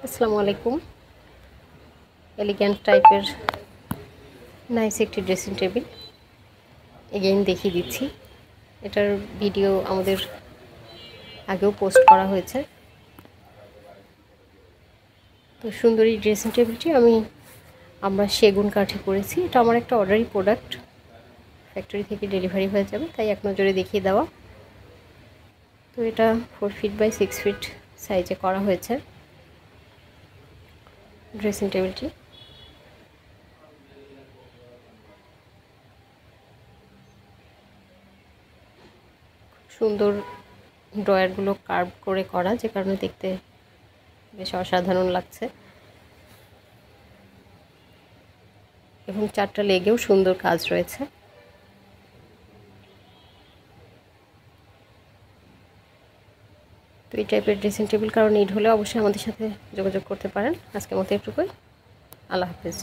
আসসালামু আলাইকুম। এলিগ্যান্ট টাইপের নাইস একটি ড্রেসিং টেবিল এগেইন দেখিয়ে দিচ্ছি। এটার ভিডিও আমাদের আগেও পোস্ট করা হয়েছে। তো সুন্দর এই ড্রেসিং টেবিলটি আমরা সেগুন কাঠে করেছি। এটা আমার একটা অর্ডারি প্রোডাক্ট, ফ্যাক্টরি থেকে ডেলিভারি হয়ে যাবে, তাই এক নজরে দেখিয়ে দেওয়া। তো এটা 4 ফিট বাই 6 ফিট সাইজে করা হয়েছে ড্রেসিং টেবিলটি। সুন্দর ড্রয়ারগুলো কার্ভ করে করা, যে কারণে দেখতে বেশ অসাধারণ লাগছে, এবং 4টা লেগেও সুন্দর কাজ রয়েছে। তো এই টাইপের ড্রেসিং টেবিল কারো নিড হলে অবশ্যই আমাদের সাথে যোগাযোগ করতে পারেন। আজকের মতো এটুকুই। আল্লাহ হাফেজ।